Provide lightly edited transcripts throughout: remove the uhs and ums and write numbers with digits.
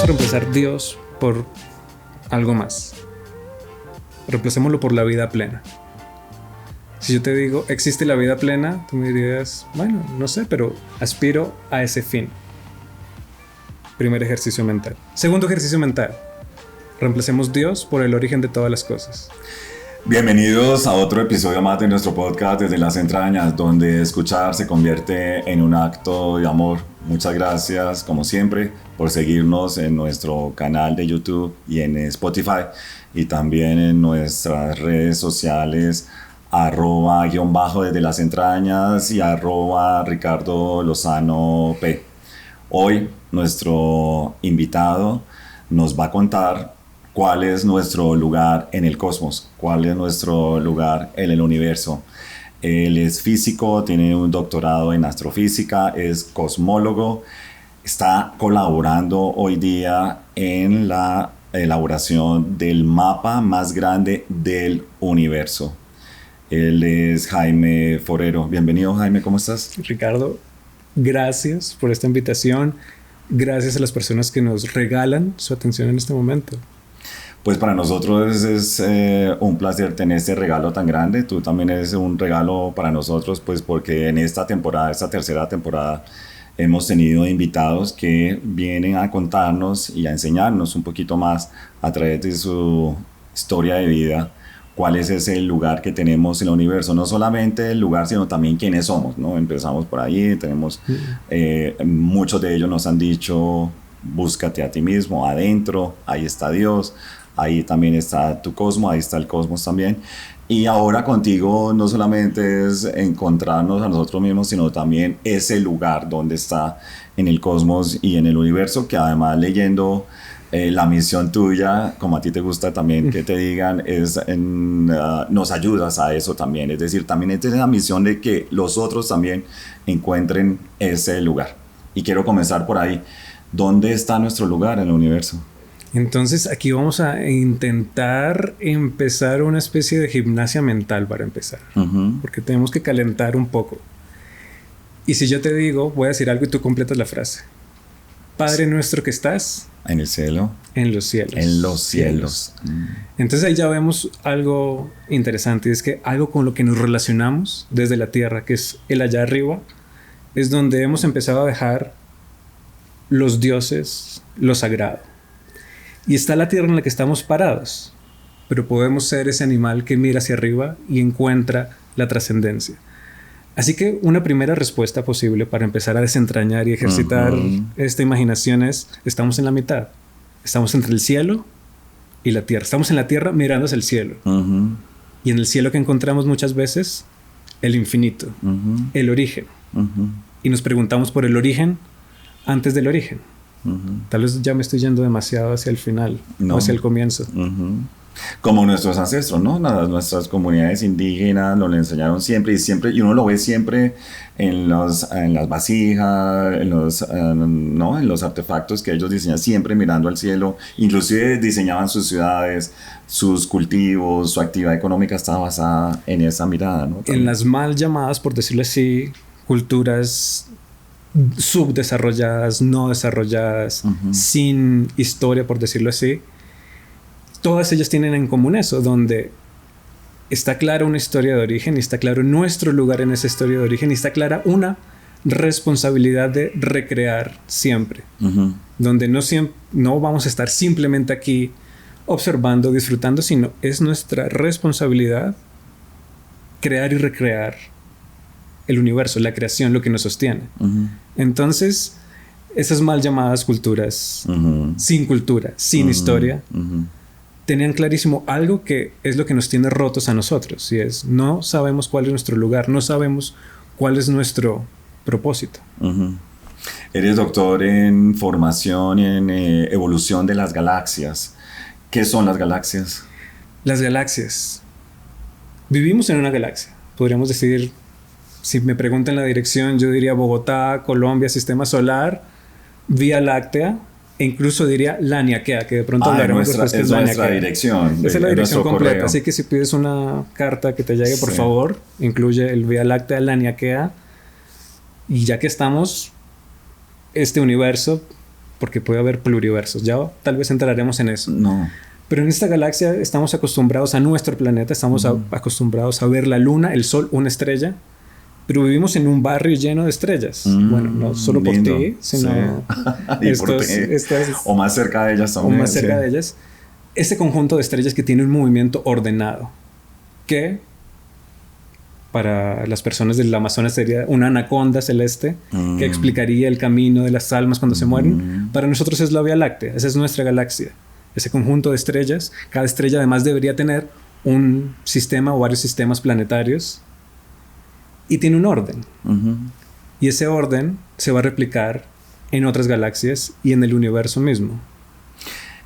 a reemplazar Dios por algo más. Reemplacémoslo por la vida plena. Si yo te digo, ¿existe la vida plena? Tú me dirías, bueno, no sé, pero aspiro a ese fin. Primer ejercicio mental. Segundo ejercicio mental. Reemplacemos Dios por el origen de todas las cosas. Bienvenidos a otro episodio más de nuestro podcast Desde las Entrañas, donde escuchar se convierte en un acto de amor. Muchas gracias, como siempre, por seguirnos en nuestro canal de YouTube y en Spotify, y también en nuestras redes sociales, @desde las entrañas y @Ricardo Lozano P. Hoy nuestro invitado nos va a contar cuál es nuestro lugar en el cosmos, cuál es nuestro lugar en el universo. Él es físico, tiene un doctorado en astrofísica, es cosmólogo, está colaborando hoy día en la elaboración del mapa más grande del universo. Él es Jaime Forero. Bienvenido, Jaime, ¿cómo estás? Ricardo, gracias por esta invitación. Gracias a las personas que nos regalan su atención en este momento. Pues para nosotros es un placer tener este regalo tan grande. Tú también eres un regalo para nosotros, pues porque en esta temporada, esta tercera temporada, hemos tenido invitados que vienen a contarnos y a enseñarnos un poquito más a través de su historia de vida cuál es ese lugar que tenemos en el universo. No solamente el lugar, sino también quiénes somos, ¿no? Empezamos por ahí, tenemos muchos de ellos nos han dicho: búscate a ti mismo, adentro, ahí está Dios, ahí también está tu cosmos, ahí está el cosmos también. Y ahora contigo no solamente es encontrarnos a nosotros mismos, sino también ese lugar donde está en el cosmos y en el universo, que además leyendo la misión tuya, como a ti te gusta también que te digan, nos ayudas a eso también. Es decir, también es la misión de que los otros también encuentren ese lugar. Y quiero comenzar por ahí. ¿Dónde está nuestro lugar en el universo? Entonces aquí vamos a intentar empezar una especie de gimnasia mental para empezar. Porque tenemos que calentar un poco. Y si yo te digo, voy a decir algo y tú completas la frase. Padre nuestro que estás en el cielo. En los cielos. En los cielos. Entonces ahí ya vemos algo interesante. Es que algo con lo que nos relacionamos desde la tierra, que es el allá arriba, es donde hemos empezado a dejar los dioses, lo sagrado. Y está la tierra en la que estamos parados. Pero podemos ser ese animal que mira hacia arriba y encuentra la trascendencia. Así que una primera respuesta posible para empezar a desentrañar y ejercitar esta imaginación es: estamos en la mitad. Estamos entre el cielo y la tierra. Estamos en la tierra mirando hacia el cielo. Y en el cielo que encontramos muchas veces el infinito, el origen. Y nos preguntamos por el origen antes del origen. Tal vez ya me estoy yendo demasiado hacia el final, o hacia el comienzo. Como nuestros ancestros, ¿no? Nuestras comunidades indígenas nos lo enseñaron siempre, y uno lo ve siempre en las vasijas, en los artefactos que ellos diseñan, siempre mirando al cielo. Inclusive diseñaban sus ciudades, sus cultivos, su actividad económica estaba basada en esa mirada, ¿no? En las mal llamadas, por decirlo así, culturas subdesarrolladas, no desarrolladas, sin historia, por decirlo así. Todas ellas tienen en común eso, donde está clara una historia de origen y está claro nuestro lugar en esa historia de origen y está clara una responsabilidad de recrear siempre. Donde no vamos a estar simplemente aquí observando, disfrutando, sino es nuestra responsabilidad crear y recrear el universo, la creación, lo que nos sostiene. Entonces, esas mal llamadas culturas sin cultura, sin historia, tenían clarísimo algo que es lo que nos tiene rotos a nosotros, y es: no sabemos cuál es nuestro lugar, no sabemos cuál es nuestro propósito. Eres doctor en formación y en evolución de las galaxias. ¿Qué son las galaxias? Las galaxias. Vivimos en una galaxia. Podríamos decir, si me preguntan la dirección, yo diría Bogotá, Colombia, Sistema Solar, Vía Láctea. E incluso diría Laniakea, que de pronto hablaremos después, que es nuestra dirección. Esa es la dirección completa. Correo. Así que si pides una carta que te llegue, por favor, incluye el Vía Láctea, Laniakea. Y ya que estamos, este universo porque puede haber pluriversos. Ya tal vez entraremos en eso. No. Pero en esta galaxia estamos acostumbrados a nuestro planeta, estamos acostumbrados a ver la luna, el sol, una estrella, pero vivimos en un barrio lleno de estrellas. Bueno, no solo por lindo. ti, sino Y por ti. O más cerca de ellas también. O más cerca de ellas. Este conjunto de estrellas que tiene un movimiento ordenado, que para las personas del Amazonas sería una anaconda celeste que explicaría el camino de las almas cuando se mueren. Para nosotros es la Vía Láctea, esa es nuestra galaxia. Ese conjunto de estrellas, cada estrella además debería tener un sistema o varios sistemas planetarios y tiene un orden. Y ese orden se va a replicar en otras galaxias y en el universo mismo.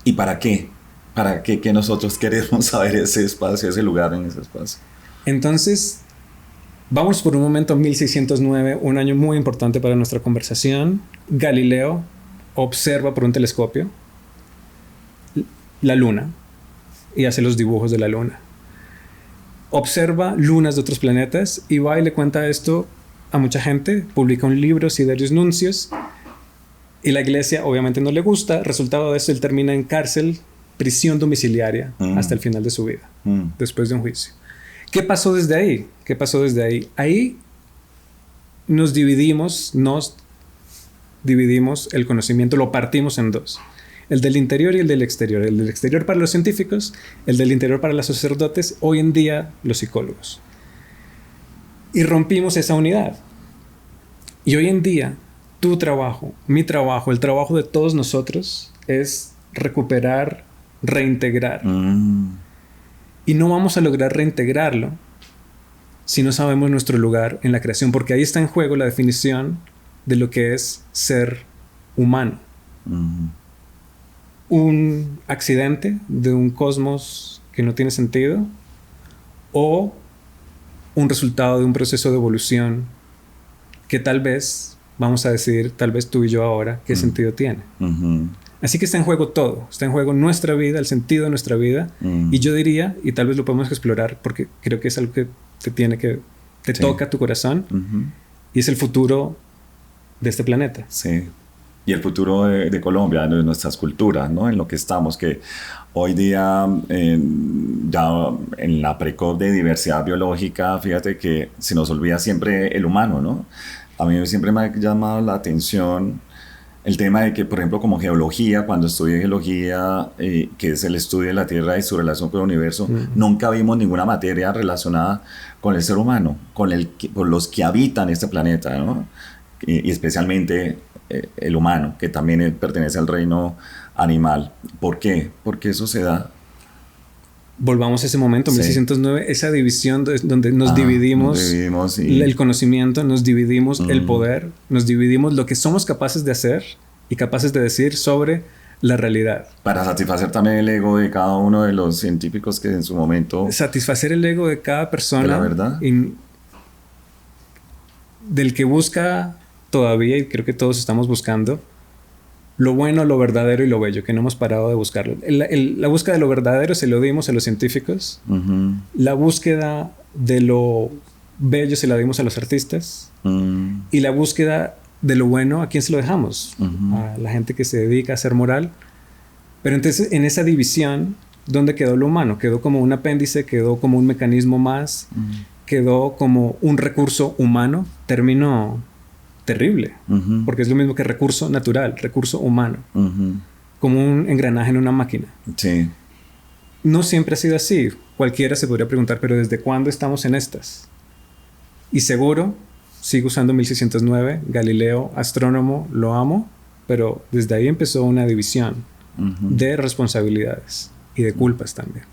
¿Y para qué? ¿Para qué que nosotros queremos saber ese espacio, ese lugar en ese espacio? Entonces, vamos por un momento a 1609, un año muy importante para nuestra conversación. Galileo observa por un telescopio la luna y hace los dibujos de la luna. Observa lunas de otros planetas y va y le cuenta esto a mucha gente. Publica un libro, Siderius Nuncius, y la iglesia obviamente no le gusta. Resultado de eso, él termina en cárcel, prisión domiciliaria hasta el final de su vida, después de un juicio. ¿Qué pasó desde ahí? ¿Qué pasó desde ahí? Ahí nos dividimos el conocimiento, lo partimos en dos. El del interior y el del exterior. El del exterior para los científicos, el del interior para los sacerdotes, hoy en día los psicólogos. Y rompimos esa unidad. Y hoy en día, tu trabajo, mi trabajo, el trabajo de todos nosotros es recuperar, reintegrar. Y no vamos a lograr reintegrarlo si no sabemos nuestro lugar en la creación, porque ahí está en juego la definición de lo que es ser humano. Un accidente de un cosmos que no tiene sentido o un resultado de un proceso de evolución que tal vez, vamos a decir, tal vez tú y yo ahora, ¿qué sentido tiene? Así que está en juego todo, está en juego nuestra vida, el sentido de nuestra vida, y yo diría, y tal vez lo podemos explorar porque creo que es algo que te toca tu corazón, y es el futuro de este planeta. Sí. Y el futuro de Colombia, de nuestras culturas, ¿no? En lo que estamos, que hoy día, ya en la Precop de diversidad biológica, fíjate que se nos olvida siempre el humano, ¿no? A mí siempre me ha llamado la atención el tema de que, por ejemplo, como geología, cuando estudié geología, que es el estudio de la Tierra y su relación con el universo, nunca vimos ninguna materia relacionada con el ser humano, con los que habitan este planeta, ¿no? Y especialmente el humano, que también pertenece al reino animal. ¿Por qué? Porque eso se da. Volvamos a ese momento, 1609, esa división donde nos dividimos el conocimiento, nos dividimos el poder, nos dividimos lo que somos capaces de hacer y capaces de decir sobre la realidad. Para satisfacer también el ego de cada uno de los científicos que en su momento... Satisfacer el ego de cada persona. De la verdad. Del que busca todavía, y creo que todos estamos buscando, lo bueno, lo verdadero y lo bello, que no hemos parado de buscarlo. La búsqueda de lo verdadero se lo dimos a los científicos. La búsqueda de lo bello se la dimos a los artistas. Y la búsqueda de lo bueno, ¿a quién se lo dejamos? A la gente que se dedica a hacer moral. Pero entonces, en esa división, ¿dónde quedó lo humano? Quedó como un apéndice, quedó como un mecanismo más, quedó como un recurso humano, término terrible, porque es lo mismo que recurso natural, recurso humano, como un engranaje en una máquina. Sí. No siempre ha sido así. Cualquiera se podría preguntar, pero ¿desde cuándo estamos en estas? Y seguro, sigo usando 1609, Galileo, astrónomo, lo amo, pero desde ahí empezó una división de responsabilidades y de culpas también.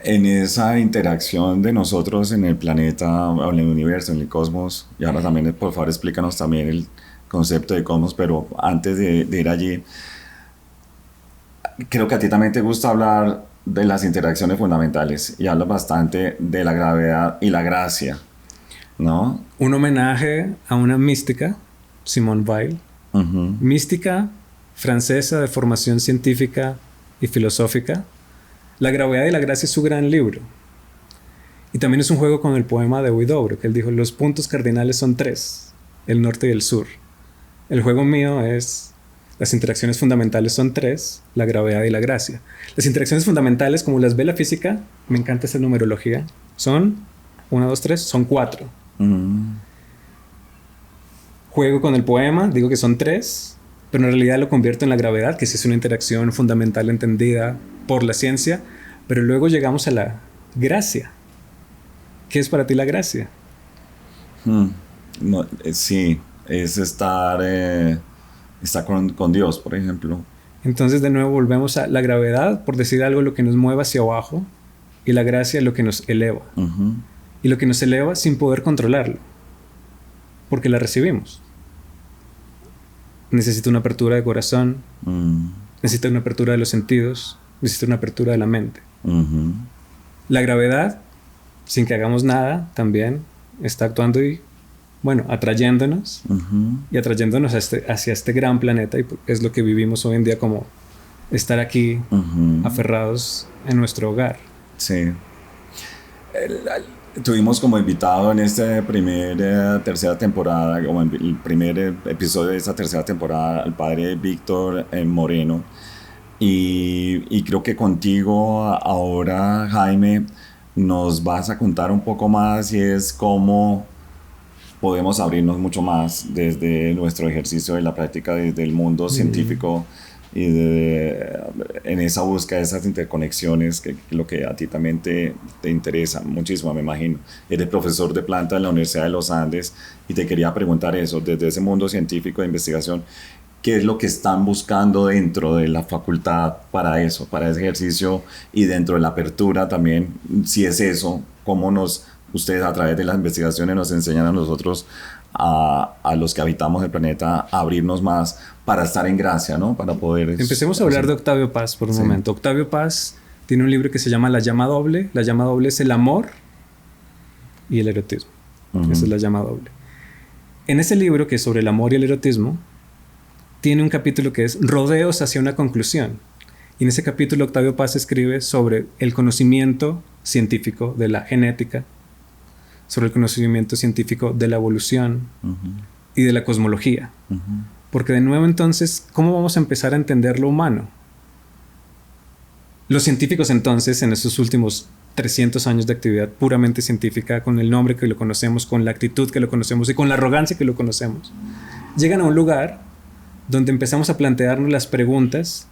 En esa interacción de nosotros en el planeta, en el universo, en el cosmos, y ahora también, por favor, explícanos también el concepto de cosmos, pero antes de ir allí, creo que a ti también te gusta hablar de las interacciones fundamentales y hablas bastante de la gravedad y la gracia, ¿no? Un homenaje a una mística, Simone Weil, mística francesa de formación científica y filosófica. La gravedad y la gracia es su gran libro. Y también es un juego con el poema de Huidobro, que él dijo, los puntos cardinales son tres, el norte y el sur. El juego mío es Las interacciones fundamentales son tres, la gravedad y la gracia. Las interacciones fundamentales, como las ve la física, me encanta esa numerología, son 1, 2, 3, son 4. Juego con el poema, digo que son 3, pero en realidad lo convierto en la gravedad, que sí es una interacción fundamental entendida por la ciencia, pero luego llegamos a la gracia. ¿Qué es para ti la gracia? No, sí, es estar con Dios, por ejemplo. Entonces de nuevo volvemos a la gravedad, por decir algo, lo que nos mueve hacia abajo, y la gracia lo que nos eleva. Y lo que nos eleva sin poder controlarlo, porque la recibimos. Necesita una apertura de corazón, necesita una apertura de los sentidos, necesita una apertura de la mente. La gravedad, sin que hagamos nada, también está actuando y, bueno, atrayéndonos y atrayéndonos hacia este gran planeta, y es lo que vivimos hoy en día, como estar aquí aferrados en nuestro hogar. Sí. Tuvimos como invitado en esta tercera temporada, como en el primer episodio de esta tercera temporada, al padre Víctor Moreno. Y creo que contigo ahora, Jaime, nos vas a contar un poco más, y es cómo podemos abrirnos mucho más desde nuestro ejercicio de la práctica, desde el mundo científico, y en esa búsqueda de esas interconexiones, que lo que a ti también te interesa muchísimo, me imagino. Eres profesor de planta en la Universidad de los Andes, y te quería preguntar eso, desde ese mundo científico de investigación, ¿qué es lo que están buscando dentro de la facultad para eso, para ese ejercicio, y dentro de la apertura también, si es eso, cómo ustedes a través de las investigaciones nos enseñan a nosotros, a los que habitamos el planeta, a abrirnos más para estar en gracia, ¿no? Para poder... Empecemos a hablar de Octavio Paz por un momento. Octavio Paz tiene un libro que se llama La llama doble. La llama doble es el amor y el erotismo. Esa es la llama doble. En ese libro, que es sobre el amor y el erotismo, tiene un capítulo que es Rodeos hacia una conclusión. Y en ese capítulo Octavio Paz escribe sobre el conocimiento científico de la genética, sobre el conocimiento científico de la evolución y de la cosmología. Porque de nuevo, entonces, ¿cómo vamos a empezar a entender lo humano? Los científicos, entonces, en estos últimos 300 años de actividad puramente científica, con el nombre que lo conocemos, con la actitud que lo conocemos y con la arrogancia que lo conocemos, llegan a un lugar donde empezamos a plantearnos las preguntas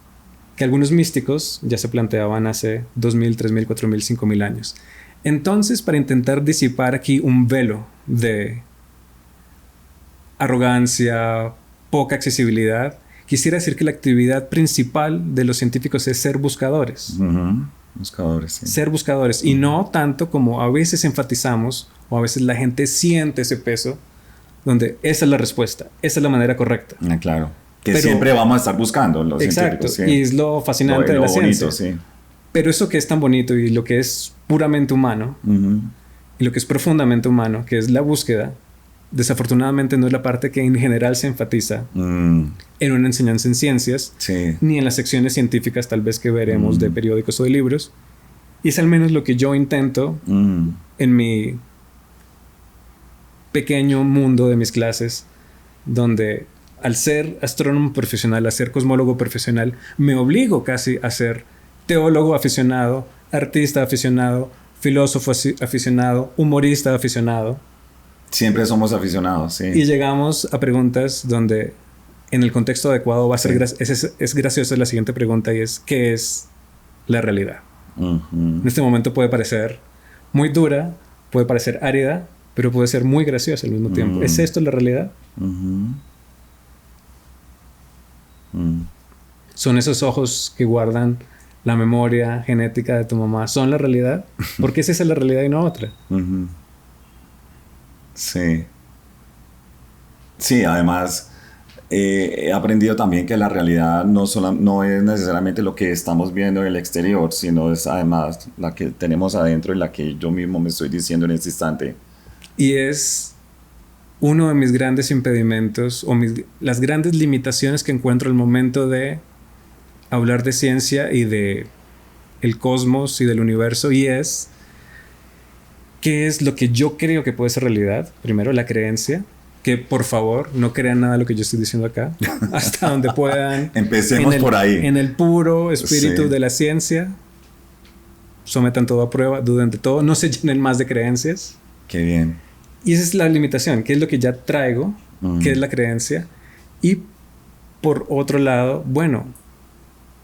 que algunos místicos ya se planteaban hace 2000, 3000, 4000, 5000 años. Entonces, para intentar disipar aquí un velo de arrogancia, poca accesibilidad, quisiera decir que la actividad principal de los científicos es ser buscadores. Buscadores, sí. Ser buscadores. Y no tanto como a veces enfatizamos, o a veces la gente siente ese peso, donde esa es la respuesta, esa es la manera correcta. Claro. Pero siempre vamos a estar buscando los exacto, científicos. Sí. Y es lo fascinante de la bonito, ciencia. Sí. Pero eso que es tan bonito y lo que es puramente humano, y lo que es profundamente humano, que es la búsqueda, desafortunadamente no es la parte que en general se enfatiza en una enseñanza en ciencias, ni en las secciones científicas tal vez que veremos de periódicos o de libros. Y es al menos lo que yo intento en mi pequeño mundo de mis clases, donde al ser astrónomo profesional, a ser cosmólogo profesional, me obligo casi a ser teólogo aficionado, artista aficionado, filósofo aficionado, humorista aficionado. Siempre somos aficionados, sí. Y llegamos a preguntas donde en el contexto adecuado va a ser es graciosa la siguiente pregunta, y es ¿qué es la realidad? En este momento puede parecer muy dura, puede parecer árida, pero puede ser muy graciosa al mismo tiempo. ¿Es esto la realidad? ¿Son esos ojos que guardan la memoria genética de tu mamá? ¿Son la realidad? ¿Por qué es esa la realidad y no otra? Sí. Sí, además he aprendido también que la realidad no es necesariamente lo que estamos viendo en el exterior, sino es además la que tenemos adentro y la que yo mismo me estoy diciendo en este instante. Y es uno de mis grandes impedimentos o las grandes limitaciones que encuentro al momento de hablar de ciencia y de el cosmos y del universo, y es ¿qué es lo que yo creo que puede ser realidad? Primero, la creencia. que por favor no crean nada de lo que yo estoy diciendo acá, hasta donde puedan. Empecemos por ahí. En el puro espíritu Sí. de la ciencia, sometan todo a prueba, duden de todo, no se llenen más de creencias. Qué bien. Y esa es la limitación, que es lo que ya traigo, que es la creencia. Y por otro lado, bueno,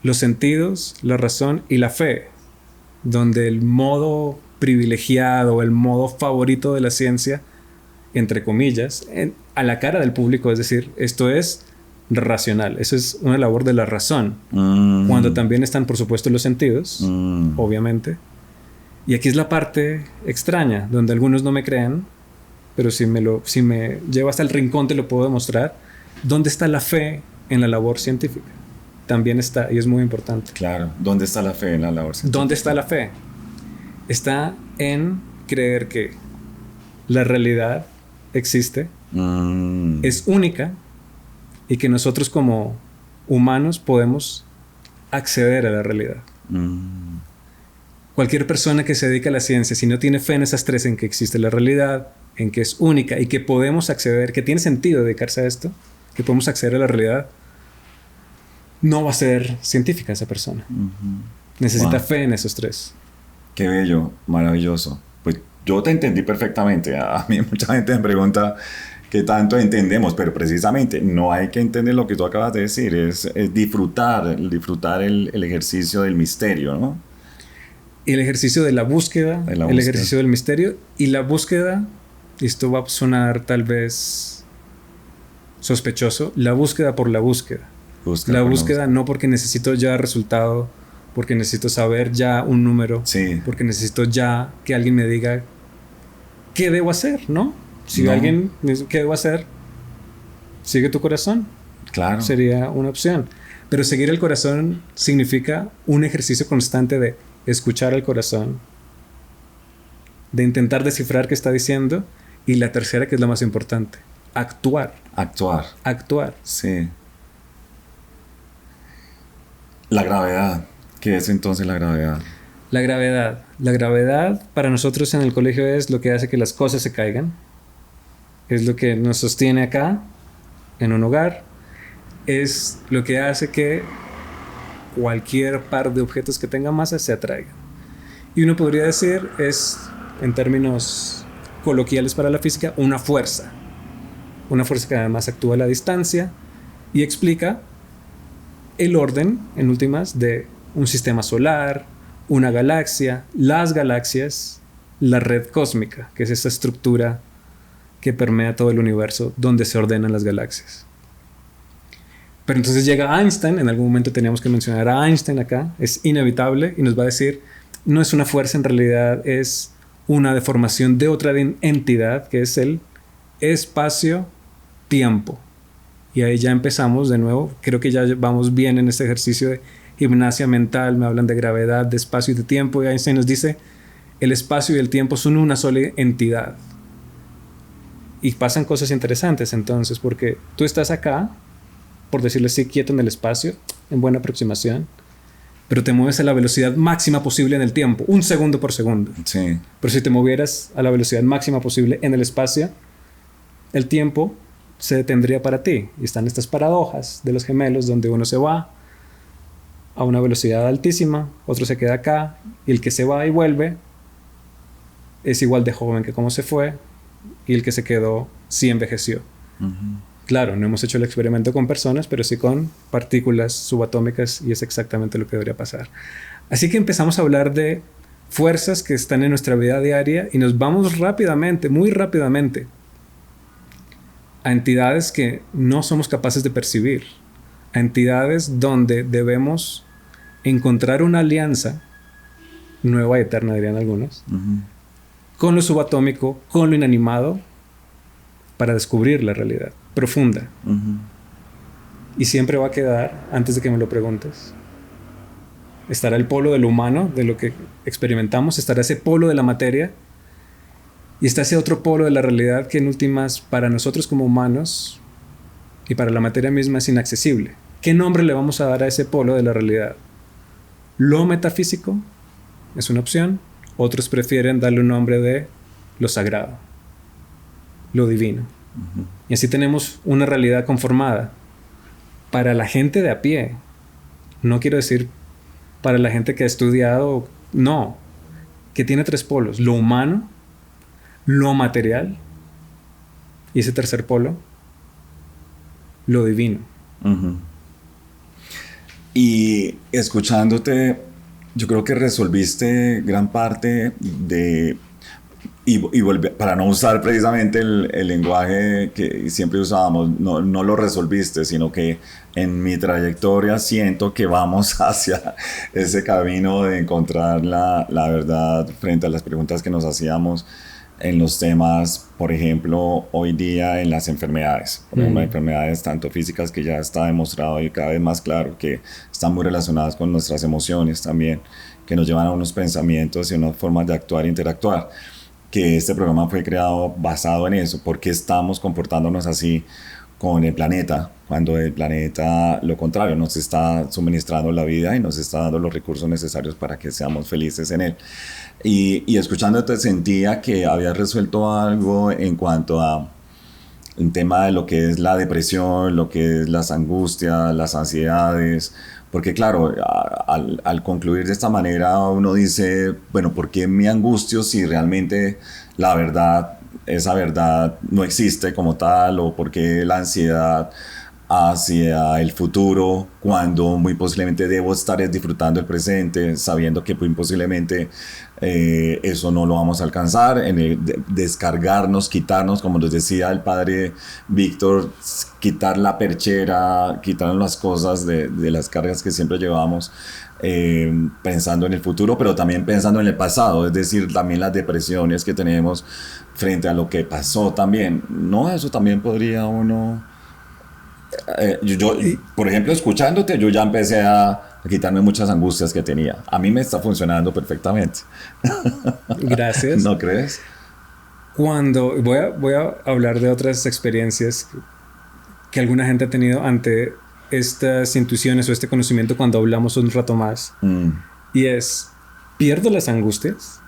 los sentidos, la razón y la fe, donde el modo privilegiado, el modo favorito de la ciencia, entre comillas, a la cara del público, es decir, esto es racional, eso es una labor de la razón, cuando también están, por supuesto, los sentidos, obviamente. Y aquí es la parte extraña, donde algunos no me creen, pero si me llevo hasta el rincón te lo puedo demostrar. ¿Dónde está la fe en la labor científica? También está, y es muy importante. Claro. ¿Dónde está la fe en la labor científica? ¿Dónde está la fe? Está en creer que la realidad existe, es única, y que nosotros como humanos podemos acceder a la realidad. Cualquier persona que se dedica a la ciencia, si no tiene fe en esas tres, en que existe la realidad, en que es única y que podemos acceder, que tiene sentido dedicarse a esto, que podemos acceder a la realidad, no va a ser científica esa persona. Necesita fe en esos tres. Qué bello, maravilloso. Pues yo te entendí perfectamente. A mí mucha gente me pregunta qué tanto entendemos, pero precisamente no hay que entender lo que tú acabas de decir, es disfrutar el ejercicio del misterio, ¿no? Y el ejercicio de la búsqueda, el ejercicio del misterio y la búsqueda, y esto va a sonar tal vez sospechoso, la búsqueda por la búsqueda. La búsqueda no porque necesito ya resultado, porque necesito saber ya un número, sí, porque necesito ya que alguien me diga qué debo hacer, ¿no? Si alguien me dice qué debo hacer, sigue tu corazón. Claro. Sería una opción. Pero seguir el corazón significa un ejercicio constante de escuchar al corazón, de intentar descifrar qué está diciendo, y la tercera, que es la más importante, actuar. Actuar. Sí. La gravedad. ¿Qué es entonces la gravedad? La gravedad para nosotros en el colegio es lo que hace que las cosas se caigan. Es lo que nos sostiene acá, en un hogar. Es lo que hace que cualquier par de objetos que tenga masa se atraigan. Y uno podría decir, es, en términos coloquiales para la física, una fuerza. Una fuerza que además actúa a la distancia y explica el orden, en últimas, de un sistema solar, una galaxia, las galaxias, la red cósmica, que es esa estructura que permea todo el universo donde se ordenan las galaxias. Pero entonces llega Einstein, en algún momento teníamos que mencionar a Einstein acá, es inevitable, y nos va a decir, no es una fuerza, en realidad es una deformación de otra entidad, que es el espacio-tiempo. Y ahí ya empezamos de nuevo, creo que ya vamos bien en este ejercicio de gimnasia mental, me hablan de gravedad, de espacio y de tiempo, y Einstein nos dice, el espacio y el tiempo son una sola entidad. Y pasan cosas interesantes entonces, porque tú estás acá, por decirlo así, quieto en el espacio, en buena aproximación, pero te mueves a la velocidad máxima posible en el tiempo, 1 segundo por segundo. Sí. Pero si te movieras a la velocidad máxima posible en el espacio, el tiempo se detendría para ti. Y están estas paradojas de los gemelos, donde uno se va a una velocidad altísima, otro se queda acá, y el que se va y vuelve es igual de joven que como se fue, y el que se quedó sí envejeció. Claro, no hemos hecho el experimento con personas, pero sí con partículas subatómicas, y es exactamente lo que debería pasar. Así que empezamos a hablar de fuerzas que están en nuestra vida diaria y nos vamos rápidamente, muy rápidamente, a entidades que no somos capaces de percibir, a entidades donde debemos encontrar una alianza nueva y eterna, dirían algunos, con lo subatómico, con lo inanimado, para descubrir la realidad profunda. Y siempre va a quedar, antes de que me lo preguntes, estará el polo de lo humano, de lo que experimentamos, estará ese polo de la materia, y está ese otro polo de la realidad que en últimas para nosotros como humanos y para la materia misma es inaccesible. ¿Qué nombre le vamos a dar a ese polo de la realidad? Lo metafísico es una opción. Otros prefieren darle un nombre de lo sagrado, lo divino. Y así tenemos una realidad conformada. Para la gente de a pie, no quiero decir para la gente que ha estudiado, no, que tiene 3 polos, lo humano, lo material y ese tercer polo, lo divino. Uh-huh. Y escuchándote, yo creo que resolviste gran parte de... para no usar precisamente el lenguaje que siempre usábamos, no lo resolviste, sino que en mi trayectoria siento que vamos hacia ese camino de encontrar la verdad frente a las preguntas que nos hacíamos en los temas, por ejemplo, hoy día en las enfermedades. Por ejemplo, enfermedades tanto físicas, que ya está demostrado y cada vez más claro que están muy relacionadas con nuestras emociones también, que nos llevan a unos pensamientos y unas formas de actuar e interactuar. Que este programa fue creado basado en eso. ¿Por qué estamos comportándonos así con el planeta, cuando el planeta, lo contrario, nos está suministrando la vida y nos está dando los recursos necesarios para que seamos felices en él? Y escuchándote sentía que habías resuelto algo en cuanto a un tema de lo que es la depresión, lo que es las angustias, las ansiedades. Porque claro, al concluir de esta manera uno dice, bueno, ¿por qué me angustio si realmente la verdad, esa verdad no existe como tal? ¿O por qué la ansiedad hacia el futuro cuando muy posiblemente debo estar disfrutando el presente, sabiendo que muy posiblemente eso no lo vamos a alcanzar? Descargarnos, quitarnos, como nos decía el padre Víctor, quitar la perchera, quitar las cosas de las cargas que siempre llevamos, pensando en el futuro, pero también pensando en el pasado, es decir, también las depresiones que tenemos frente a lo que pasó también, ¿no? Eso también podría uno... yo, por ejemplo, escuchándote, yo ya empecé a quitarme muchas angustias que tenía. A mí me está funcionando perfectamente. Gracias. ¿No crees? Cuando voy a hablar de otras experiencias que alguna gente ha tenido ante estas intuiciones o este conocimiento cuando hablamos un rato más. Y es, pierdo las angustias,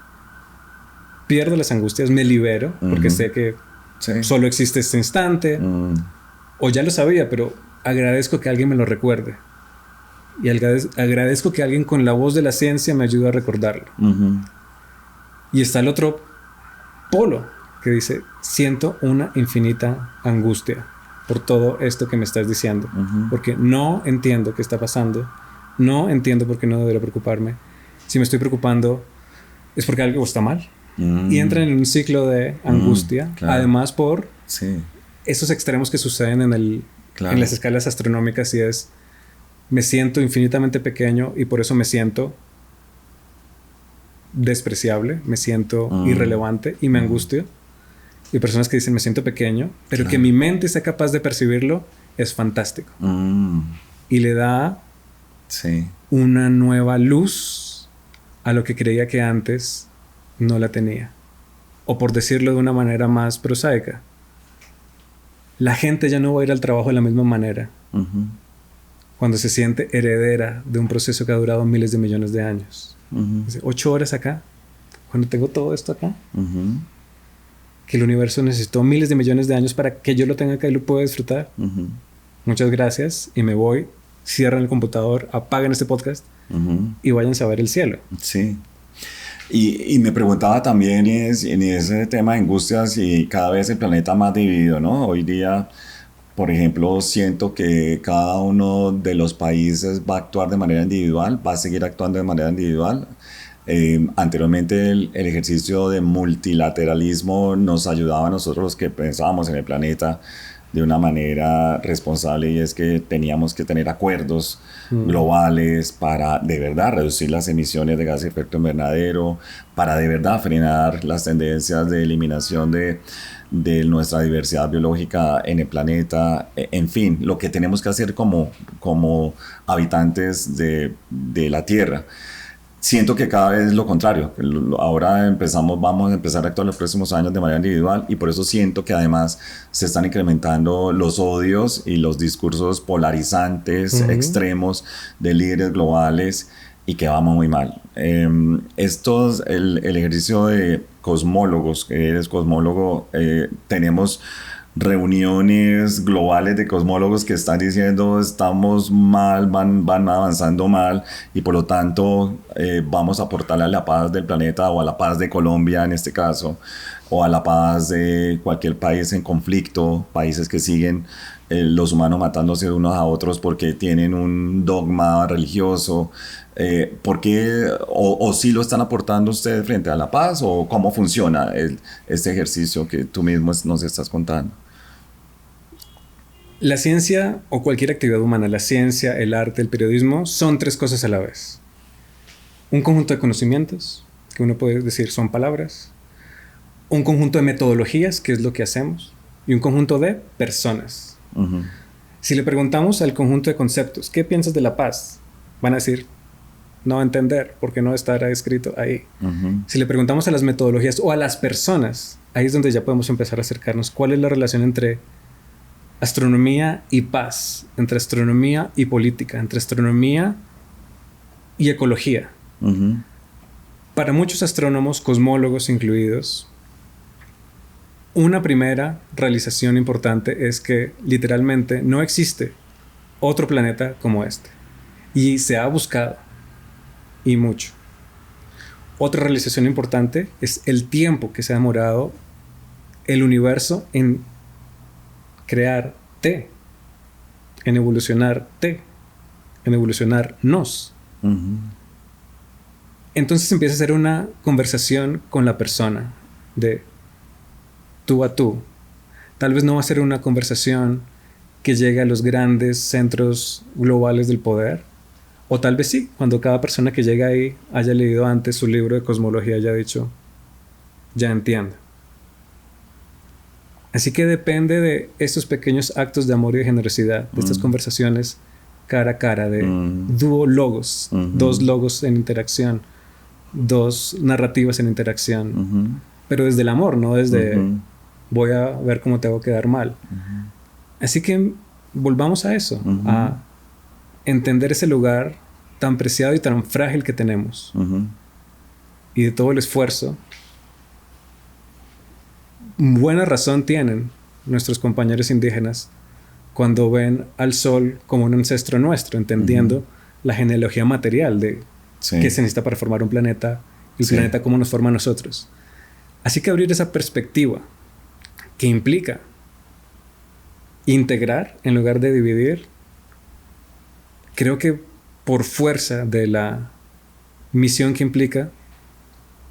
me libero, porque sé que solo existe este instante, o ya lo sabía, pero agradezco que alguien me lo recuerde. Y agradezco que alguien con la voz de la ciencia me ayude a recordarlo. Y está el otro polo que dice, siento una infinita angustia por todo esto que me estás diciendo, porque no entiendo qué está pasando, no entiendo por qué no debería preocuparme. Si me estoy preocupando es porque algo está mal. Y entra en un ciclo de angustia, claro. Además por esos extremos que suceden en las escalas astronómicas, y es, me siento infinitamente pequeño y por eso me siento despreciable, me siento irrelevante y me angustio. Y personas que dicen, me siento pequeño, pero que mi mente sea capaz de percibirlo, es fantástico. Y le da una nueva luz a lo que creía que antes no la tenía. O por decirlo de una manera más prosaica, la gente ya no va a ir al trabajo de la misma manera cuando se siente heredera de un proceso que ha durado miles de millones de años. Dice, 8 horas acá, cuando tengo todo esto acá, que el universo necesitó miles de millones de años para que yo lo tenga acá y lo pueda disfrutar. Muchas gracias, y me voy. Cierran el computador, apaguen este podcast y váyanse a ver el cielo. Sí. Y me preguntaba también en ese tema de angustias, y cada vez el planeta más dividido, ¿no? Hoy día, por ejemplo, siento que cada uno de los países va a actuar de manera individual, va a seguir actuando de manera individual. Anteriormente el ejercicio de multilateralismo nos ayudaba a nosotros los que pensábamos en el planeta de una manera responsable, y es que teníamos que tener acuerdos globales para de verdad reducir las emisiones de gases de efecto invernadero, para de verdad frenar las tendencias de eliminación de nuestra diversidad biológica en el planeta. En fin, lo que tenemos que hacer como habitantes de la Tierra. Siento que cada vez es lo contrario. Ahora vamos a empezar a actuar los próximos años de manera individual, y por eso siento que además se están incrementando los odios y los discursos polarizantes, extremos de líderes globales, y que vamos muy mal. El ejercicio de cosmólogos, que eres cosmólogo, tenemos reuniones globales de cosmólogos que están diciendo estamos mal, van avanzando mal y por lo tanto vamos a aportarle a la paz del planeta o a la paz de Colombia en este caso, o a la paz de cualquier país en conflicto, países que siguen los humanos matándose unos a otros porque tienen un dogma religioso. ¿Por qué o sí lo están aportando ustedes frente a la paz o cómo funciona este ejercicio que tú mismo nos estás contando? La ciencia o cualquier actividad humana, la ciencia, el arte, el periodismo, son tres cosas a la vez. Un conjunto de conocimientos, que uno puede decir son palabras, un conjunto de metodologías, que es lo que hacemos, y un conjunto de personas. Uh-huh. Si le preguntamos al conjunto de conceptos, ¿qué piensas de la paz? Van a decir, no entender, porque no estará escrito ahí. Uh-huh. Si le preguntamos a las metodologías o a las personas, ahí es donde ya podemos empezar a acercarnos. ¿Cuál es la relación entre astronomía y paz, entre astronomía y política, entre astronomía y ecología? Uh-huh. Para muchos astrónomos, cosmólogos incluidos, una primera realización importante es que literalmente no existe otro planeta como este. Y se ha buscado, y mucho. Otra realización importante es el tiempo que se ha demorado el universo en crearte, en evolucionarte, en evolucionarnos. Uh-huh. Entonces empieza a ser una conversación con la persona, de tú a tú. Tal vez no va a ser una conversación que llegue a los grandes centros globales del poder, o tal vez sí, cuando cada persona que llega ahí haya leído antes su libro de cosmología y haya dicho, ya entiendo. Así que depende de estos pequeños actos de amor y de generosidad, de estas conversaciones cara a cara, de dúo logos, dos logos en interacción, dos narrativas en interacción, pero desde el amor, no desde voy a ver cómo te hago quedar mal. Así que volvamos a eso, a entender ese lugar tan preciado y tan frágil que tenemos, y de todo el esfuerzo. Buena razón tienen nuestros compañeros indígenas cuando ven al sol como un ancestro nuestro, entendiendo la genealogía material de qué se necesita para formar un planeta, el planeta cómo nos forma a nosotros. Así que abrir esa perspectiva que implica integrar en lugar de dividir, creo que por fuerza de la misión que implica,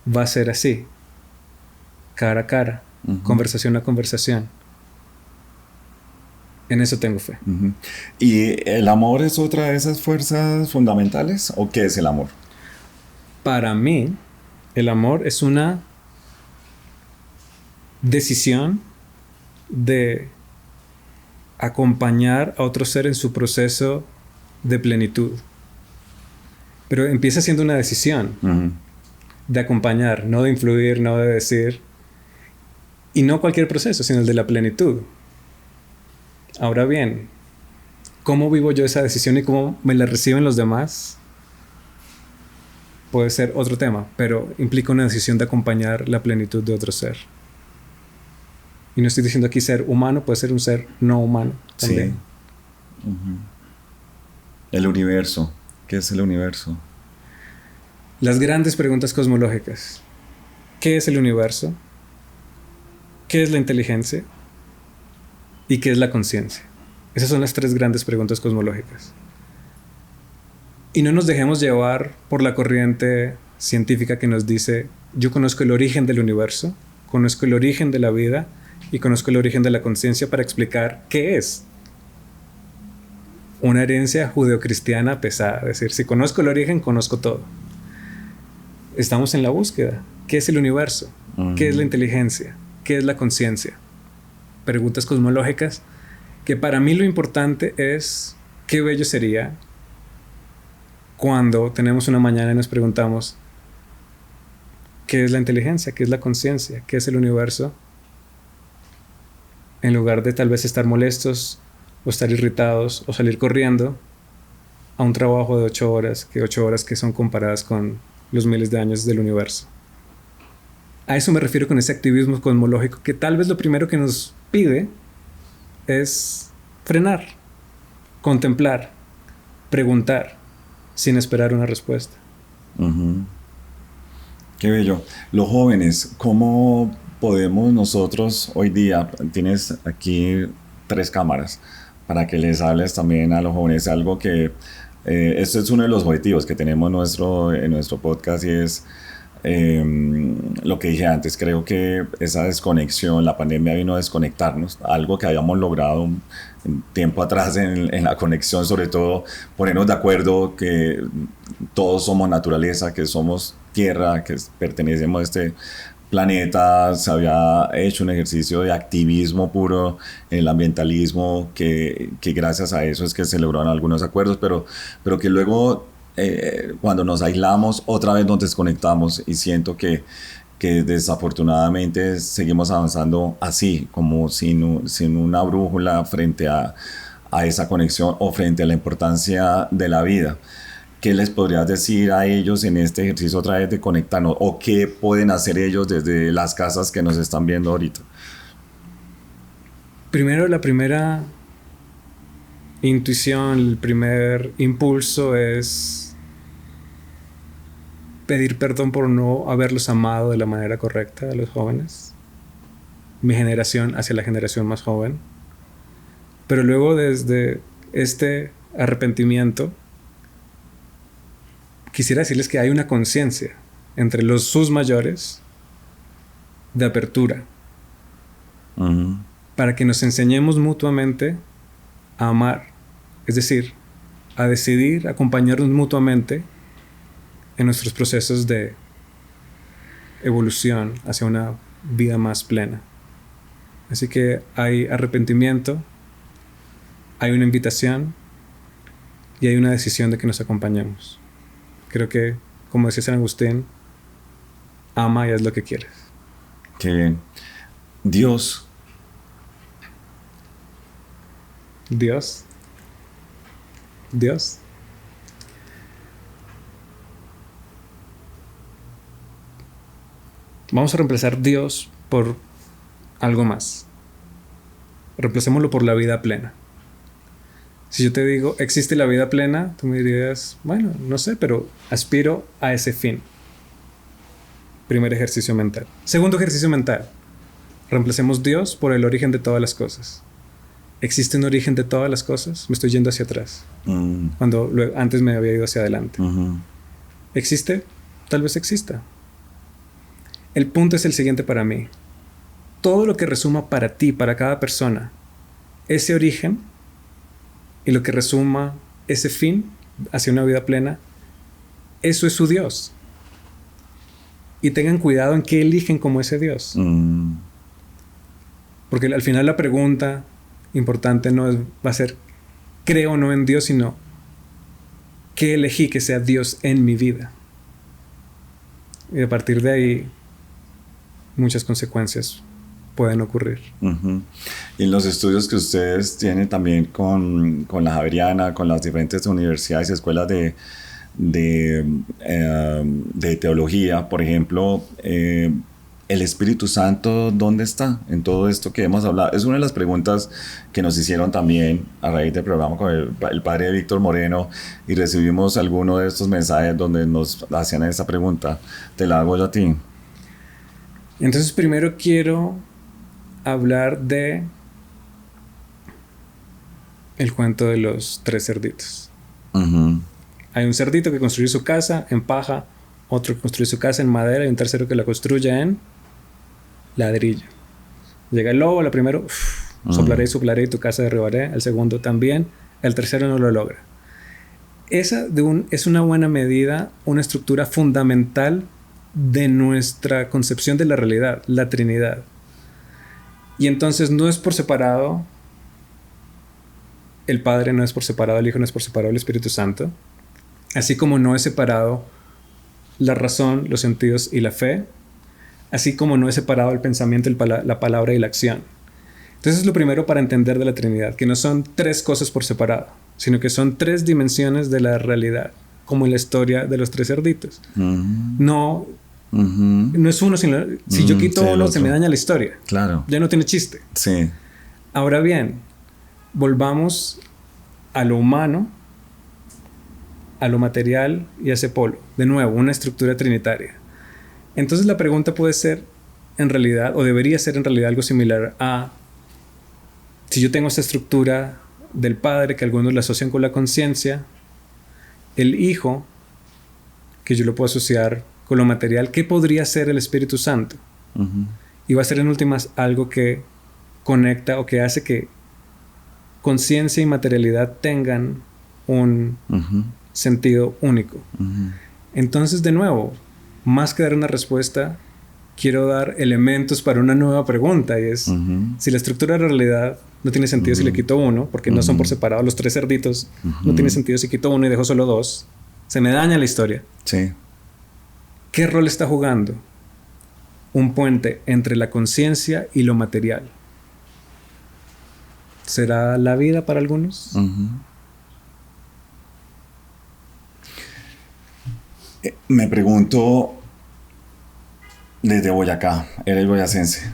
va a ser así, cara a cara, conversación a conversación. En eso tengo fe. ¿Y el amor es otra de esas fuerzas fundamentales? ¿O qué es el amor? Para mí, el amor es una decisión de acompañar a otro ser en su proceso de plenitud. Pero empieza siendo una decisión de acompañar, no de influir, no de decir. Y no cualquier proceso, sino el de la plenitud. Ahora bien, ¿cómo vivo yo esa decisión y cómo me la reciben los demás? Puede ser otro tema, pero implica una decisión de acompañar la plenitud de otro ser. Y no estoy diciendo aquí ser humano, puede ser un ser no humano también. Sí. El universo. ¿Qué es el universo? Las grandes preguntas cosmológicas. ¿Qué es el universo? ¿Qué es la inteligencia? ¿Y qué es la conciencia? Esas son las tres grandes preguntas cosmológicas. Y no nos dejemos llevar por la corriente científica que nos dice, yo conozco el origen del universo, conozco el origen de la vida y conozco el origen de la conciencia para explicar qué es. Una herencia judeocristiana pesada. Es decir, si conozco el origen, conozco todo. Estamos en la búsqueda. ¿Qué es el universo? ¿Qué es la inteligencia? ¿Qué es la conciencia? Preguntas cosmológicas que para mí lo importante es qué bello sería cuando tenemos una mañana y nos preguntamos ¿qué es la inteligencia? ¿Qué es la conciencia? ¿Qué es el universo? En lugar de tal vez estar molestos o estar irritados o salir corriendo a un trabajo de 8 horas, que 8 horas que son comparadas con los miles de años del universo. A eso me refiero con ese activismo cosmológico que tal vez lo primero que nos pide es frenar, contemplar, preguntar, sin esperar una respuesta. Uh-huh. Qué bello. Los jóvenes, ¿cómo podemos nosotros hoy día? Tienes aquí 3 cámaras para que les hables también a los jóvenes. Algo que, esto es uno de los objetivos que tenemos en nuestro podcast y es lo que dije antes. Creo que esa desconexión, la pandemia vino a desconectarnos, algo que habíamos logrado un tiempo atrás en la conexión, sobre todo ponernos de acuerdo que todos somos naturaleza, que somos tierra, que pertenecemos a este planeta. Se había hecho un ejercicio de activismo puro en el ambientalismo, que gracias a eso es que se lograron algunos acuerdos, pero que luego cuando nos aislamos otra vez nos desconectamos, y siento que desafortunadamente seguimos avanzando así, como sin una brújula frente a esa conexión o frente a la importancia de la vida. ¿Qué les podrías decir a ellos en este ejercicio otra vez de conectarnos? ¿O qué pueden hacer ellos desde las casas que nos están viendo ahorita? Primero, la primera intuición, el primer impulso es pedir perdón por no haberlos amado de la manera correcta a los jóvenes. Mi generación hacia la generación más joven. Pero luego, desde este arrepentimiento, quisiera decirles que hay una conciencia entre sus mayores de apertura. Uh-huh. Para que nos enseñemos mutuamente a amar. Es decir, a decidir acompañarnos mutuamente en nuestros procesos de evolución hacia una vida más plena. Así que hay arrepentimiento, hay una invitación y hay una decisión de que nos acompañemos. Creo que, como decía San Agustín, ama y haz lo que quieres. Qué bien. Dios. Vamos a reemplazar Dios por algo más. Reemplacémoslo por la vida plena. Si yo te digo, ¿existe la vida plena? Tú me dirías, bueno, no sé, pero aspiro a ese fin. Primer ejercicio mental. Segundo ejercicio mental. Reemplacemos Dios por el origen de todas las cosas. ¿Existe un origen de todas las cosas? Me estoy yendo hacia atrás. Cuando antes me había ido hacia adelante. Uh-huh. ¿Existe? Tal vez exista. El punto es el siguiente para mí. Todo lo que resuma para ti, para cada persona, ese origen, y lo que resuma ese fin hacia una vida plena, eso es su Dios. Y tengan cuidado en qué eligen como ese Dios. Porque al final la pregunta importante va a ser ¿creo o no en Dios? Sino ¿qué elegí que sea Dios en mi vida? Y a partir de ahí muchas consecuencias pueden ocurrir. Uh-huh. Y los estudios que ustedes tienen también con la Javeriana, con las diferentes universidades y escuelas de teología, por ejemplo, ¿el Espíritu Santo dónde está en todo esto que hemos hablado? Es una de las preguntas que nos hicieron también a raíz del programa con el padre Víctor Moreno, y recibimos alguno de estos mensajes donde nos hacían esa pregunta. Te la hago yo a ti. Entonces, primero quiero hablar de el cuento de los 3 cerditos. Uh-huh. Hay un cerdito que construye su casa en paja, otro que construye su casa en madera y un tercero que la construye en ladrillo. Llega el lobo, la primero, soplaré y soplaré y tu casa derribaré. El segundo también. El tercero no lo logra. Esa es una buena medida, una estructura fundamental de nuestra concepción de la realidad, la Trinidad. Y entonces no es por separado el Padre, no es por separado el Hijo, no es por separado el Espíritu Santo, así como no es separado la razón, los sentidos y la fe, así como no es separado el pensamiento, la palabra y la acción. Entonces es lo primero para entender de la Trinidad, que no son 3 cosas por separado, sino que son 3 dimensiones de la realidad, como en la historia de los 3 cerditos. Uh-huh. No es uno, si yo quito uno, se me daña la historia. Claro. Ya no tiene chiste. Sí. Ahora bien, volvamos a lo humano, a lo material y a ese polo. De nuevo, una estructura trinitaria. Entonces la pregunta puede ser, en realidad, o debería ser en realidad algo similar a, si yo tengo esta estructura del Padre, que algunos la asocian con la conciencia, el Hijo, que yo lo puedo asociar con lo material, ¿qué podría ser el Espíritu Santo? Y va a ser en últimas algo que conecta o que hace que conciencia y materialidad tengan un sentido único. Entonces, de nuevo, más que dar una respuesta, quiero dar elementos para una nueva pregunta, y es, si la estructura de la realidad no tiene sentido si le quito uno, porque no son por separado los 3 cerditos, no tiene sentido si quito uno y dejo solo 2, se me daña la historia. Sí. ¿Qué rol está jugando un puente entre la conciencia y lo material? ¿Será la vida para algunos? Me pregunto, desde Boyacá, eres boyacense.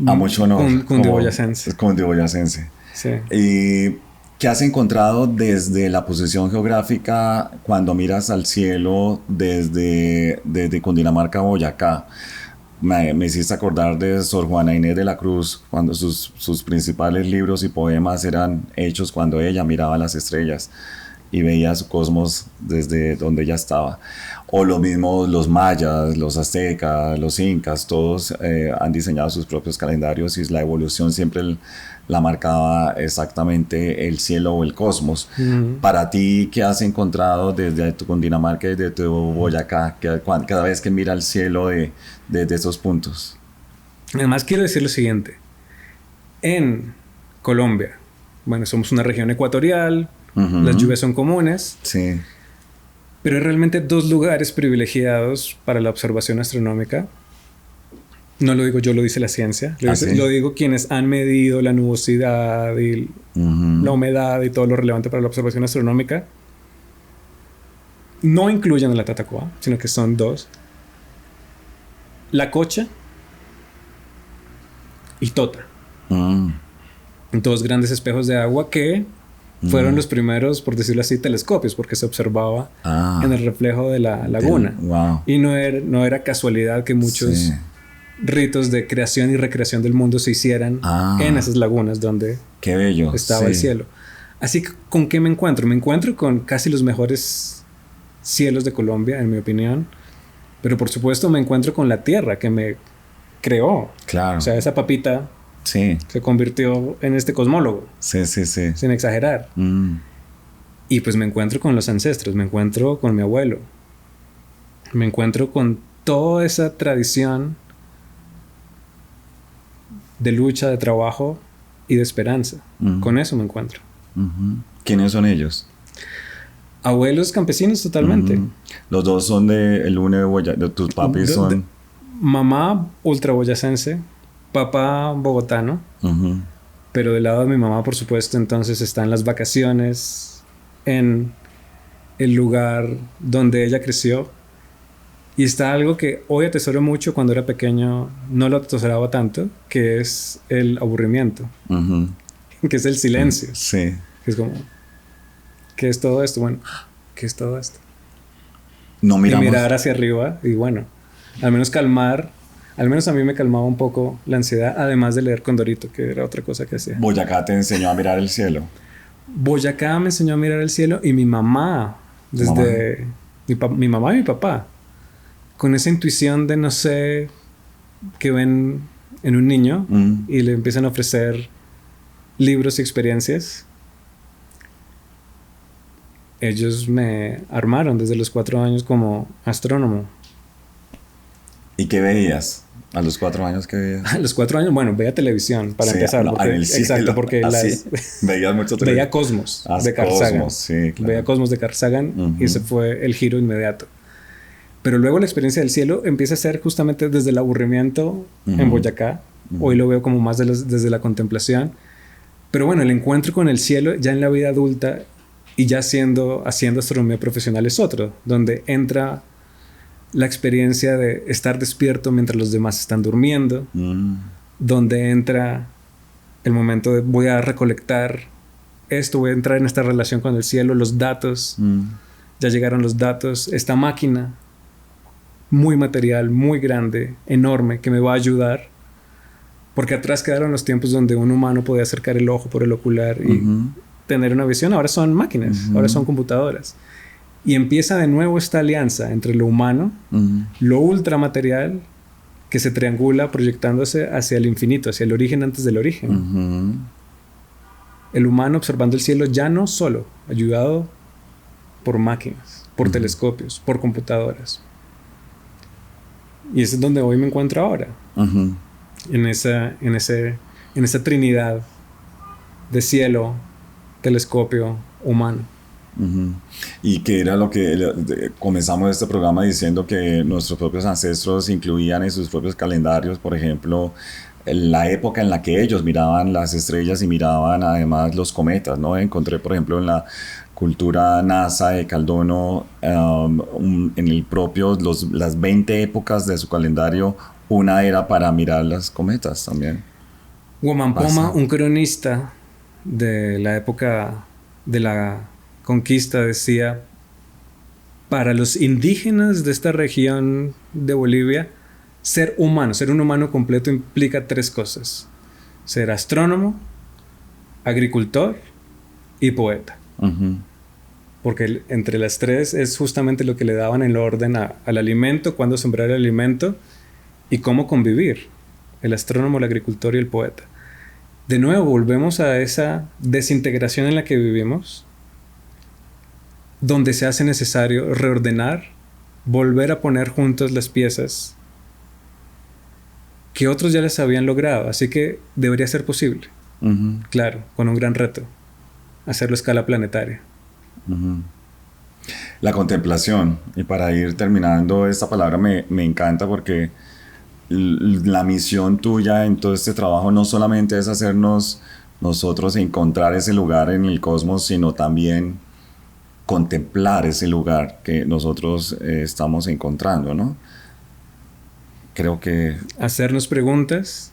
A mucho honor. Cundiboyacense. Cundiboyacense. Sí. ¿Y qué has encontrado desde la posición geográfica cuando miras al cielo desde Cundinamarca a Boyacá? Me hiciste acordar de Sor Juana Inés de la Cruz, cuando sus principales libros y poemas eran hechos cuando ella miraba las estrellas y veía su cosmos desde donde ella estaba. O lo mismo los mayas, los aztecas, los incas, todos han diseñado sus propios calendarios y la evolución siempre la marcaba exactamente el cielo o el cosmos. Para ti, ¿qué has encontrado desde tu Cundinamarca y desde tu Boyacá cada vez que mira el cielo desde esos puntos? Además, quiero decir lo siguiente. En Colombia, bueno, somos una región ecuatorial, las lluvias son comunes. Sí. Pero hay realmente 2 lugares privilegiados para la observación astronómica. No lo digo yo, lo dice la ciencia. Lo digo quienes han medido la nubosidad y la humedad y todo lo relevante para la observación astronómica. No incluyen a la Tatacoa, sino que son 2. La Cocha y Tota. 2 grandes espejos de agua que fueron los primeros, por decirlo así, telescopios, porque se observaba en el reflejo de la laguna. Wow. Y no era casualidad que muchos ritos de creación y recreación del mundo se hicieran en esas lagunas donde qué bello. estaba el cielo. Así que, ¿con qué me encuentro? Me encuentro con casi los mejores cielos de Colombia, en mi opinión. Pero por supuesto me encuentro con la tierra que me creó. Claro. O sea, esa papita se convirtió en este cosmólogo. Sí. Sin exagerar. Y pues me encuentro con los ancestros, me encuentro con mi abuelo. Me encuentro con toda esa tradición de lucha, de trabajo y de esperanza. Con eso me encuentro. ¿Quiénes son ellos? Abuelos campesinos totalmente. Los 2 son el uno de tus papis son... Mamá ultra boyacense, papá bogotano. Pero del lado de mi mamá, por supuesto, entonces están las vacaciones en el lugar donde ella creció. Y está algo que hoy atesoro mucho, cuando era pequeño no lo atesoraba tanto, que es el aburrimiento. Que es el silencio. Sí. Que es como... ¿Qué es todo esto? Bueno, ¿qué es todo esto? No miramos... Y mirar hacia arriba y bueno, al menos a mí me calmaba un poco la ansiedad, además de leer Condorito, que era otra cosa que hacía. Boyacá te enseñó a mirar el cielo. Boyacá me enseñó a mirar el cielo, y mi mamá, desde mi mamá y mi papá, con esa intuición de no sé, que ven en un niño y le empiezan a ofrecer libros y experiencias. Ellos me armaron desde los 4 años como astrónomo. ¿Y qué veías? ¿A los 4 años qué veías? A los 4 años, bueno, veía televisión para empezar. No, porque, exacto, porque veías mucho televisión. Veía Cosmos de Carl Sagan. Sí, claro. Veía Cosmos de Carl Sagan y ese fue el giro inmediato. Pero luego la experiencia del cielo empieza a ser justamente desde el aburrimiento en Boyacá. Hoy lo veo como más desde la contemplación. Pero bueno, el encuentro con el cielo ya en la vida adulta y ya haciendo astronomía profesional es otro, donde entra la experiencia de estar despierto mientras los demás están durmiendo, donde entra el momento de voy a recolectar esto, voy a entrar en esta relación con el cielo, los datos, ya llegaron los datos, esta máquina muy material, muy grande, enorme, que me va a ayudar, porque atrás quedaron los tiempos donde un humano podía acercar el ojo por el ocular y tener una visión. Ahora son máquinas, ahora son computadoras. Y empieza de nuevo esta alianza entre lo humano, lo ultramaterial, que se triangula proyectándose hacia el infinito, hacia el origen antes del origen. El humano observando el cielo ya no solo, ayudado por máquinas, por telescopios, por computadoras. Y ese es donde hoy me encuentro ahora. En esa trinidad de cielo, telescopio, humano. Y que era lo que comenzamos este programa diciendo, que nuestros propios ancestros incluían en sus propios calendarios, por ejemplo, la época en la que ellos miraban las estrellas y miraban además los cometas, ¿no? Encontré, por ejemplo, en la cultura NASA de Caldono, en el propio, las 20 épocas de su calendario, una era para mirar las cometas también. Huamampoma, un cronista de la época de la conquista, decía: para los indígenas de esta región de Bolivia, ser humano, ser un humano completo implica 3 cosas: ser astrónomo, agricultor y poeta. Porque entre las 3 es justamente lo que le daban el orden al alimento, cuándo sembrar el alimento y cómo convivir, el astrónomo, el agricultor y el poeta. De nuevo volvemos a esa desintegración en la que vivimos, donde se hace necesario reordenar, volver a poner juntas las piezas que otros ya les habían logrado. Así que debería ser posible. Claro, con un gran reto: hacerlo a escala planetaria. La contemplación. Y para ir terminando, esta palabra me encanta, porque la misión tuya en todo este trabajo no solamente es hacernos nosotros encontrar ese lugar en el cosmos, sino también contemplar ese lugar que nosotros estamos encontrando, ¿no? Creo que... hacernos preguntas.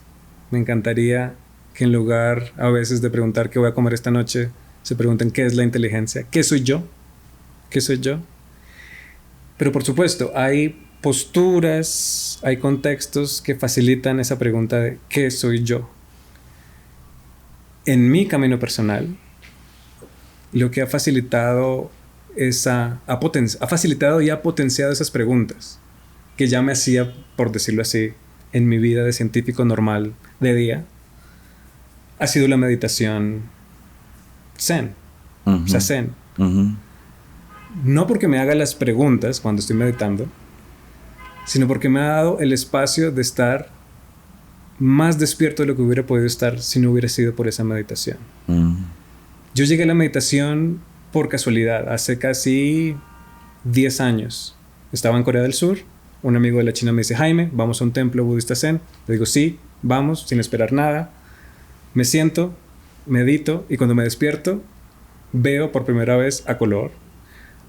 Me encantaría que en lugar a veces de preguntar qué voy a comer esta noche, se pregunten qué es la inteligencia, qué soy yo, qué soy yo. Pero por supuesto, hay posturas, hay contextos que facilitan esa pregunta de qué soy yo. En mi camino personal, lo que ha facilitado ha facilitado y ha potenciado esas preguntas que ya me hacía, por decirlo así, en mi vida de científico normal de día, ha sido la meditación zen. O sea, zen. No porque me haga las preguntas cuando estoy meditando, sino porque me ha dado el espacio de estar más despierto de lo que hubiera podido estar si no hubiera sido por esa meditación. Yo llegué a la meditación por casualidad, hace casi 10 años. Estaba en Corea del Sur. Un amigo de la China me dice: Jaime, vamos a un templo budista zen. Le digo: sí, vamos, sin esperar nada. Me siento, medito, y cuando me despierto, veo por primera vez a color.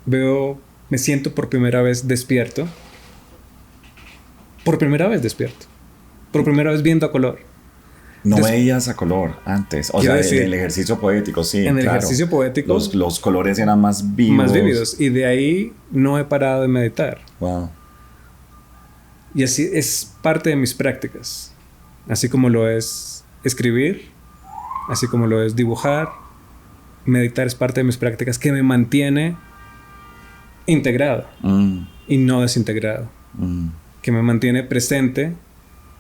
Me siento por primera vez despierto. Por primera vez despierto. Por primera vez viendo a color. No veías a color antes. O sea, decir, el ejercicio poético, sí. En el ejercicio poético. Los colores eran más vivos. Más vívidos. Y de ahí no he parado de meditar. Wow. Y así es parte de mis prácticas. Así como lo es escribir, así como lo es dibujar, meditar es parte de mis prácticas que me mantiene integrado y no desintegrado. Que me mantiene presente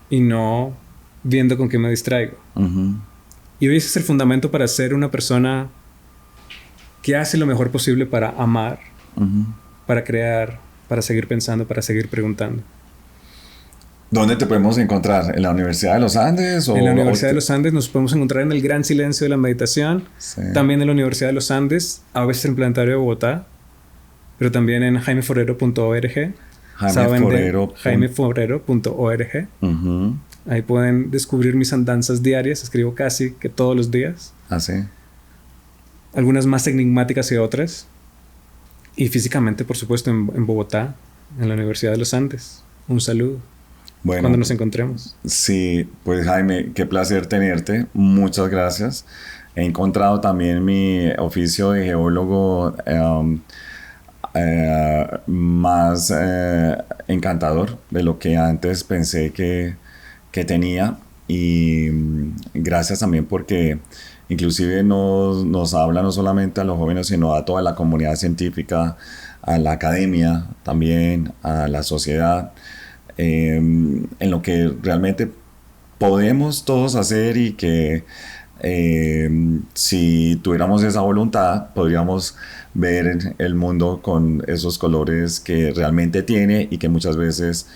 y no viendo con qué me distraigo. Y hoy ese es el fundamento para ser una persona que hace lo mejor posible para amar, para crear, para seguir pensando, para seguir preguntando. ¿Dónde te podemos encontrar? ¿En la Universidad de los Andes? En la Universidad de los Andes nos podemos encontrar en el Gran Silencio de la Meditación. Sí. También en la Universidad de los Andes, a veces en el Planetario de Bogotá, pero también en jaimeforero.org. jaimeforero.org. Ahí pueden descubrir mis andanzas diarias. Escribo casi que todos los días. Ah, sí. Algunas más enigmáticas que otras. Y físicamente, por supuesto, en Bogotá, en la Universidad de los Andes. Un saludo. Bueno, cuando nos encontremos. Sí, pues Jaime, qué placer tenerte. Muchas gracias. He encontrado también mi oficio de geólogo más encantador de lo que antes pensé que tenía. Y gracias también porque inclusive nos habla no solamente a los jóvenes, sino a toda la comunidad científica, a la academia, también a la sociedad, en lo que realmente podemos todos hacer y que si tuviéramos esa voluntad podríamos ver el mundo con esos colores que realmente tiene y que muchas veces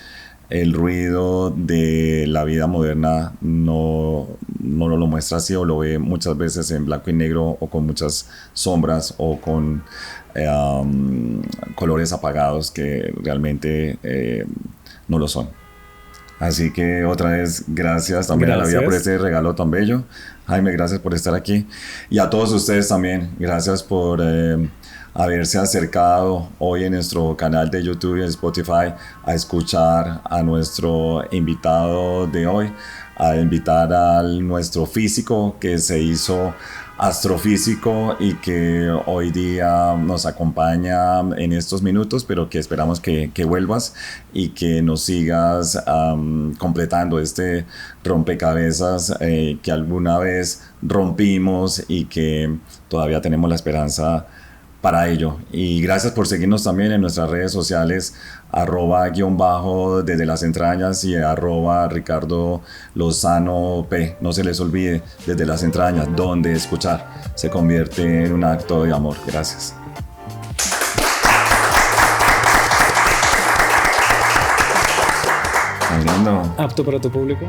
el ruido de la vida moderna no lo muestra así, o lo ve muchas veces en blanco y negro o con muchas sombras o con colores apagados que realmente no lo son. Así que otra vez, gracias también a la vida por este regalo tan bello. Jaime, gracias por estar aquí. Y a todos ustedes también, gracias por haberse acercado hoy en nuestro canal de YouTube y en Spotify a escuchar a nuestro invitado de hoy, a invitar a nuestro físico que se hizo astrofísico y que hoy día nos acompaña en estos minutos, pero que esperamos que vuelvas y que nos sigas completando este rompecabezas que alguna vez rompimos y que todavía tenemos la esperanza para ello. Y gracias por seguirnos también en nuestras redes sociales, @_ desde las entrañas y @Ricardo Lozano P. No se les olvide, desde las entrañas, donde escuchar se convierte en un acto de amor. Gracias. ¿Apto para tu público?